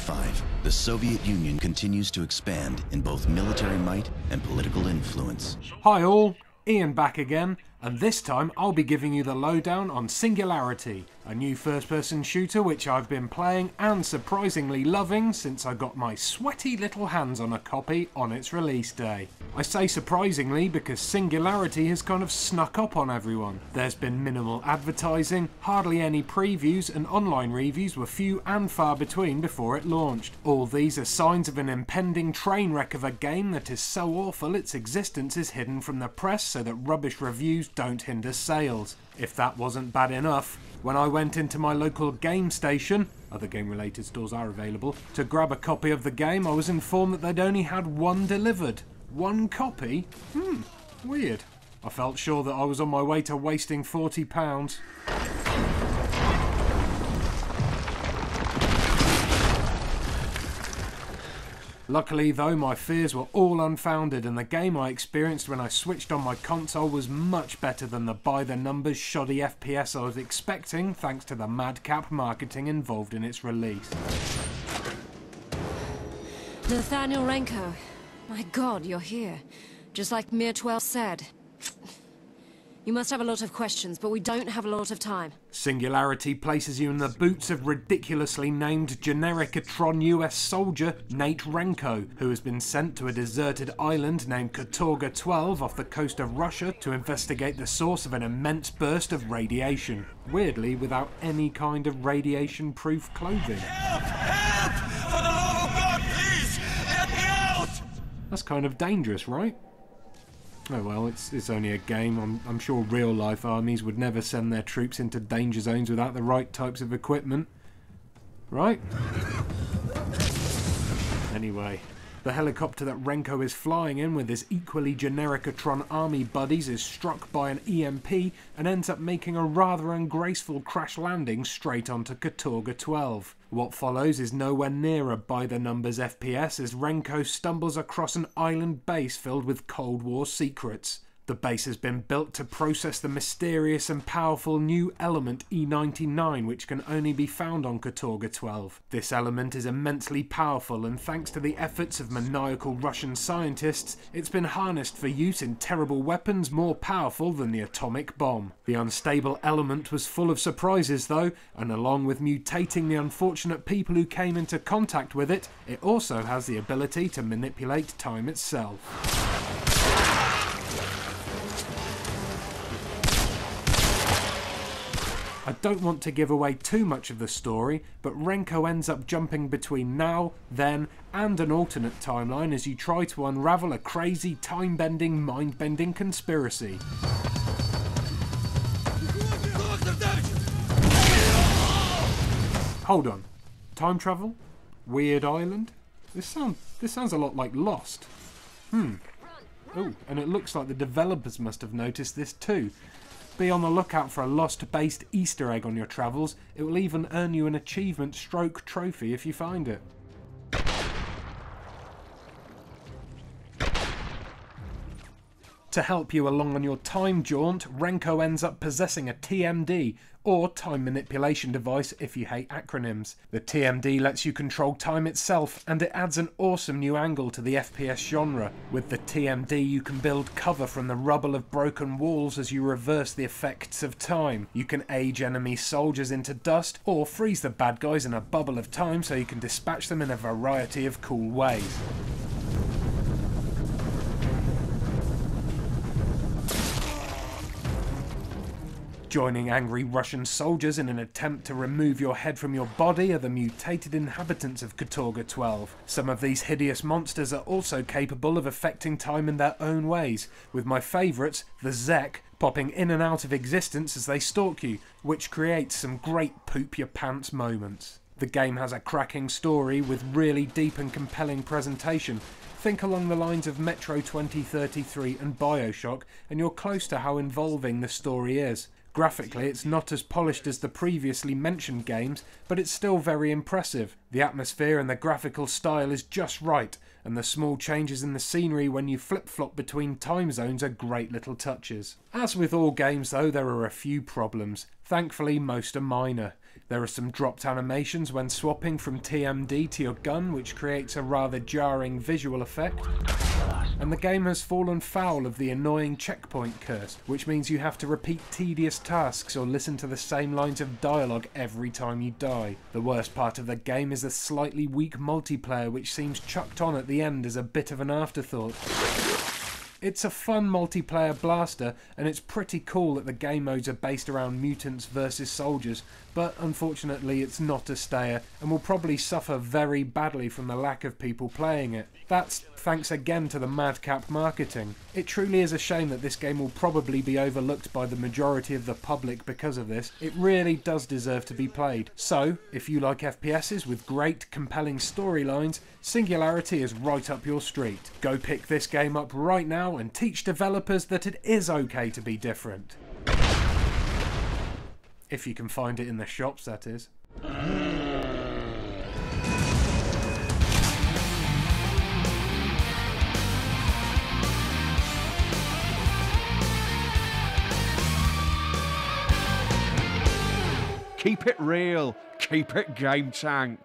1945, the Soviet Union continues to expand in both military might and political influence. Hi all, Ian back again, and this time I'll be giving you the lowdown on Singularity, a new first-person shooter which I've been playing and surprisingly loving since I got my sweaty little hands on a copy on its release day. I say surprisingly because Singularity has kind of snuck up on everyone. There's been minimal advertising, hardly any previews, and online reviews were few and far between before it launched. All these are signs of an impending train wreck of a game that is so awful its existence is hidden from the press so that rubbish reviews don't hinder sales. If that wasn't bad enough, when I went into my local game station, other game related stores are available, to grab a copy of the game, I was informed that they'd only had one delivered. One copy? Weird. I felt sure that I was on my way to wasting £40. Luckily though, my fears were all unfounded and the game I experienced when I switched on my console was much better than the by-the-numbers shoddy FPS I was expecting thanks to the madcap marketing involved in its release. Nathaniel Renko. My God, you're here. Just like Mir 12 said. You must have a lot of questions, but we don't have a lot of time. Singularity places you in the boots of ridiculously named Genericatron US soldier Nate Renko, who has been sent to a deserted island named Katorga 12 off the coast of Russia to investigate the source of an immense burst of radiation. Weirdly, without any kind of radiation-proof clothing. Help! Help! For the love of God, please! Let me out! That's kind of dangerous, right? Oh well, it's only a game. I'm sure real-life armies would never send their troops into danger zones without the right types of equipment. Right? Anyway, the helicopter that Renko is flying in with his equally Genericatron army buddies is struck by an EMP and ends up making a rather ungraceful crash landing straight onto Katorga 12. What follows is nowhere near a by-the-numbers FPS as Renko stumbles across an island base filled with Cold War secrets. The base has been built to process the mysterious and powerful new element E99 which can only be found on Katorga 12. This element is immensely powerful and thanks to the efforts of maniacal Russian scientists, it's been harnessed for use in terrible weapons more powerful than the atomic bomb. The unstable element was full of surprises though, and along with mutating the unfortunate people who came into contact with it, it also has the ability to manipulate time itself. I don't want to give away too much of the story, but Renko ends up jumping between now, then, and an alternate timeline as you try to unravel a crazy, time-bending, mind-bending conspiracy. Hold on. Time travel? Weird island? This sounds a lot like Lost. Oh, and it looks like the developers must have noticed this too. Be on the lookout for a Lost-based Easter egg on your travels. It will even earn you an achievement stroke trophy if you find it. To help you along on your time jaunt, Renko ends up possessing a TMD, or time manipulation device if you hate acronyms. The TMD lets you control time itself, and it adds an awesome new angle to the FPS genre. With the TMD you can build cover from the rubble of broken walls as you reverse the effects of time. You can age enemy soldiers into dust, or freeze the bad guys in a bubble of time so you can dispatch them in a variety of cool ways. Joining angry Russian soldiers in an attempt to remove your head from your body are the mutated inhabitants of Katorga 12. Some of these hideous monsters are also capable of affecting time in their own ways, with my favourites, the Zek, popping in and out of existence as they stalk you, which creates some great poop-your-pants moments. The game has a cracking story with really deep and compelling presentation. Think along the lines of Metro 2033 and Bioshock, and you're close to how involving the story is. Graphically, it's not as polished as the previously mentioned games, but it's still very impressive. The atmosphere and the graphical style is just right, and the small changes in the scenery when you flip-flop between time zones are great little touches. As with all games though, there are a few problems. Thankfully, most are minor. There are some dropped animations when swapping from TMD to your gun, which creates a rather jarring visual effect. And the game has fallen foul of the annoying checkpoint curse, which means you have to repeat tedious tasks or listen to the same lines of dialogue every time you die. The worst part of the game is the slightly weak multiplayer, which seems chucked on at the end as a bit of an afterthought. It's a fun multiplayer blaster, and it's pretty cool that the game modes are based around mutants versus soldiers, but unfortunately it's not a stayer, and will probably suffer very badly from the lack of people playing it. That's thanks again to the madcap marketing. It truly is a shame that this game will probably be overlooked by the majority of the public because of this. It really does deserve to be played. So, if you like FPSs with great, compelling storylines, Singularity is right up your street. Go pick this game up right now and teach developers that it is okay to be different. If you can find it in the shops, that is. Keep it real, keep it GameTank.